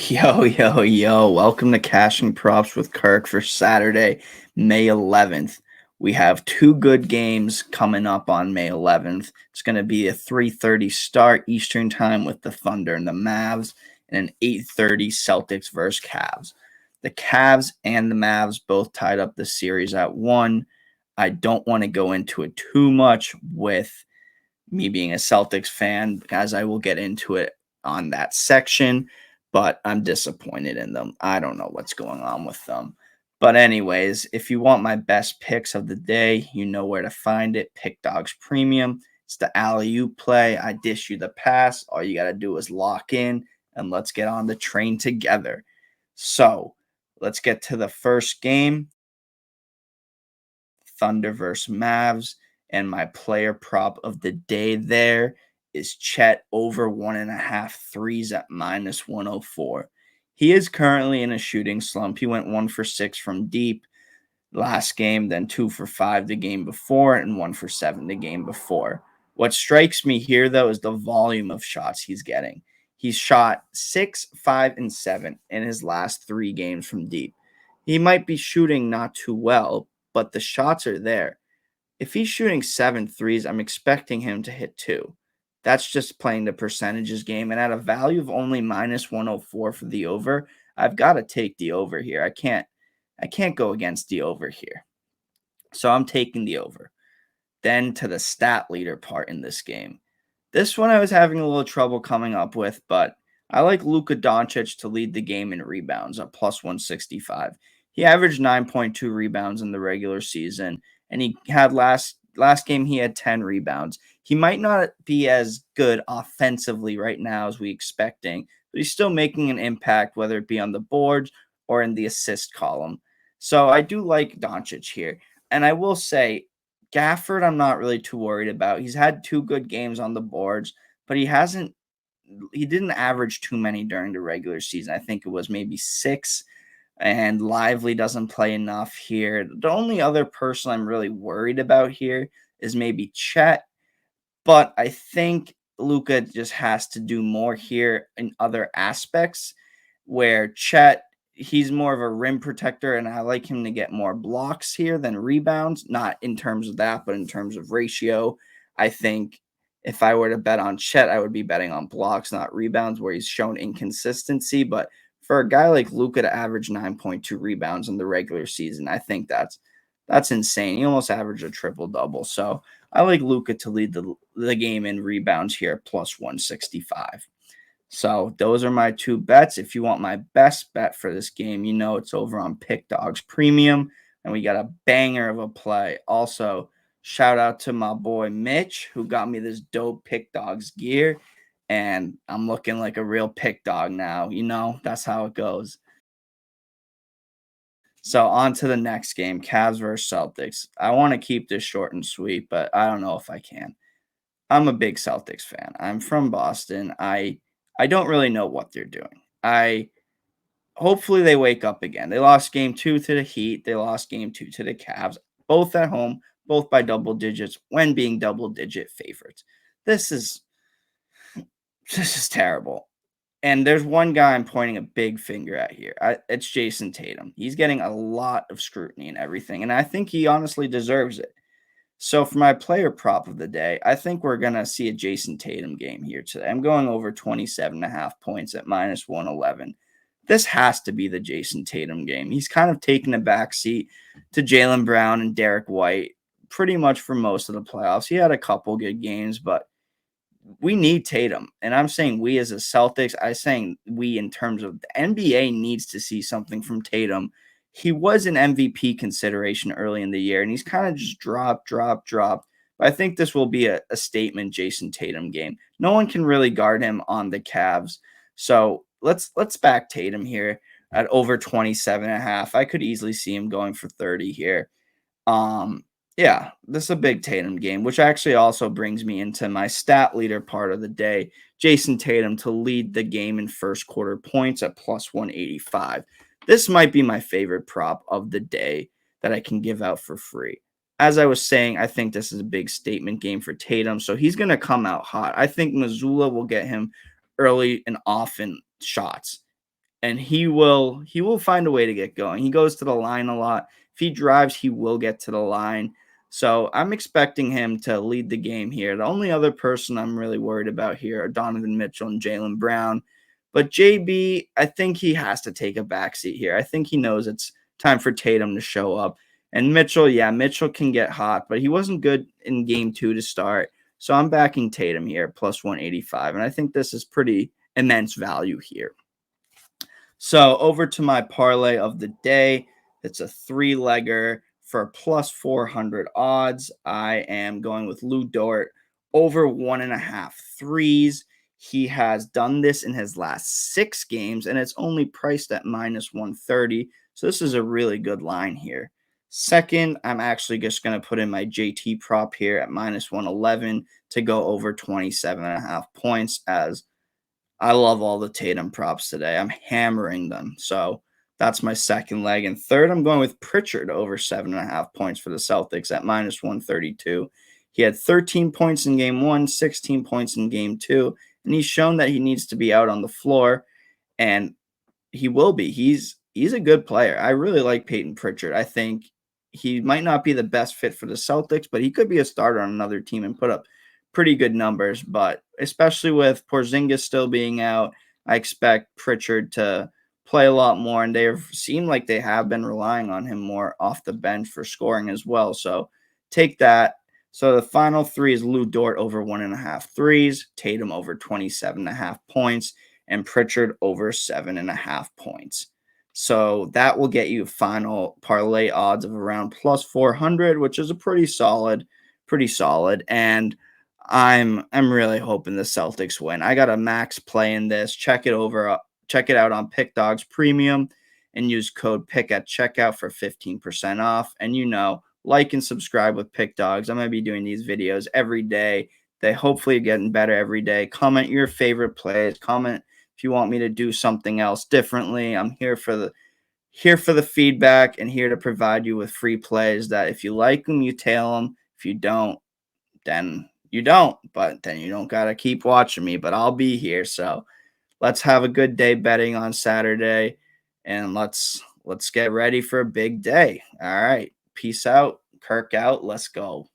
Yo, yo, yo. Welcome to Cashing Props with Kirk for Saturday, May 11th. We have two good games coming up on May 11th. It's going to be a 3:30 start Eastern Time with the Thunder and the Mavs and an 8:30 Celtics versus Cavs. The Cavs and the Mavs both tied up the series at 1. I don't want to go into it too much with me being a Celtics fan, as I will get into it on that section, but I'm disappointed in them. I don't know what's going on with them. But anyways, if you want my best picks of the day, you know where to find it. Pickdawgz Premium. It's the alley-oop play. I dish you the pass. All you got to do is lock in, and let's get on the train together. So let's get to the first game. Thunder versus Mavs. And my player prop of the day there is Chet over 1.5 threes at minus 104. He is currently in a shooting slump. He went 1 for 6 from deep last game, then 2 for 5 the game before, and 1 for 7 the game before. What strikes me here, though, is the volume of shots he's getting. He's shot 6, 5, and 7 in his last 3 games from deep. He might be shooting not too well, but the shots are there. If he's shooting 7 threes, I'm expecting him to hit 2. That's just playing the percentages game. And at a value of only minus 104 for the over, I've got to take the over here. I can't go against the over here. So I'm taking the over. Then to the stat leader part in this game. This one I was having a little trouble coming up with, but I like Luka Doncic to lead the game in rebounds at plus 165. He averaged 9.2 rebounds in the regular season, and he had last game he had 10 rebounds. He might not be as good offensively right now as we expecting, but he's still making an impact, whether it be on the boards or in the assist column. So I do like Doncic here. And I will say, Gafford, I'm not really too worried about. He's had 2 good games on the boards, but he didn't average too many during the regular season. I think it was maybe 6, and Lively doesn't play enough here. The only other person I'm really worried about here is maybe Chet, but I think Luka just has to do more here in other aspects, where Chet, he's more of a rim protector, and I like him to get more blocks here than rebounds, not in terms of that, but in terms of ratio. I think if I were to bet on Chet, I would be betting on blocks, not rebounds, where he's shown inconsistency. But for a guy like Luka to average 9.2 rebounds in the regular season, I think that's insane. He almost averaged a triple-double. So I like Luka to lead the game in rebounds here, plus 165. So those are my 2 bets. If you want my best bet for this game, you know it's over on Pickdawgz Premium, and we got a banger of a play. Also, shout out to my boy Mitch, who got me this dope Pickdawgz gear, and I'm looking like a real pick dog now. You know, that's how it goes. So on to the next game, Cavs versus Celtics. I want to keep this short and sweet, but I don't know if I can. I'm a big Celtics fan. I'm from Boston. I don't really know what they're doing. I hopefully they wake up again. They lost game 2 to the Heat. They lost game 2 to the Cavs, both at home, both by double digits when being double digit favorites. This is terrible. And there's one guy I'm pointing a big finger at here. It's Jason Tatum. He's getting a lot of scrutiny and everything, and I think he honestly deserves it. So for my player prop of the day, I think we're going to see a Jason Tatum game here today. I'm going over 27.5 points at minus 111. This has to be the Jason Tatum game. He's kind of taken a backseat to Jaylen Brown and Derek White pretty much for most of the playoffs. He had a couple good games, but we need Tatum. And I'm saying we as a Celtics, I'm saying we in terms of the NBA needs to see something from Tatum. He was an MVP consideration early in the year, and he's kind of just dropped. But I think this will be a statement Jason Tatum game. No one can really guard him on the Cavs. So let's back Tatum here at over 27.5. I could easily see him going for 30 here. Yeah, this is a big Tatum game, which actually also brings me into my stat leader part of the day. Jason Tatum to lead the game in first quarter points at plus 185. This might be my favorite prop of the day that I can give out for free. As I was saying, I think this is a big statement game for Tatum, so he's going to come out hot. I think Missoula will get him early and often shots. and he will find a way to get going. He goes to the line a lot. If he drives, he will get to the line. So I'm expecting him to lead the game here. The only other person I'm really worried about here are Donovan Mitchell and Jaylen Brown. But JB, I think he has to take a backseat here. I think he knows it's time for Tatum to show up. And Mitchell, yeah, Mitchell can get hot, but he wasn't good in game 2 to start. So I'm backing Tatum here, plus 185. And I think this is pretty immense value here. So over to my parlay of the day. It's a 3-legger for plus 400 odds. I am going with Lou Dort over 1.5 threes. He has done this in his last 6 games, and it's only priced at minus 130. So this is a really good line here. Second, I'm actually just going to put in my JT prop here at minus 111 to go over 27.5 points, as I love all the Tatum props today. I'm hammering them. So that's my second leg. And third, I'm going with Pritchard over 7.5 points for the Celtics at minus 132. He had 13 points in game 1, 16 points in game 2, and he's shown that he needs to be out on the floor, and he will be. He's a good player. I really like Peyton Pritchard. I think he might not be the best fit for the Celtics, but he could be a starter on another team and put up pretty good numbers. But especially with Porzingis still being out, I expect Pritchard to play a lot more, and they seem like they have been relying on him more off the bench for scoring as well. So take that. So the final 3 is Lou Dort over 1.5 threes, Tatum over 27.5 points, and Pritchard over 7.5 points. So that will get you final parlay odds of around plus 400, which is a pretty solid. And I'm really hoping the Celtics win. I got a max play in this. Check it out on Pickdawgz Premium and use code PICK at checkout for 15% off. And like and subscribe with Pickdawgz. I'm going to be doing these videos every day. They hopefully are getting better every day. Comment your favorite plays. Comment if you want me to do something else differently. I'm here for the feedback and here to provide you with free plays that if you like them, you tail them. If you don't, then you don't. But then you don't got to keep watching me. But I'll be here. So let's have a good day betting on Saturday, and let's get ready for a big day. All right. Peace out. Kirk out. Let's go.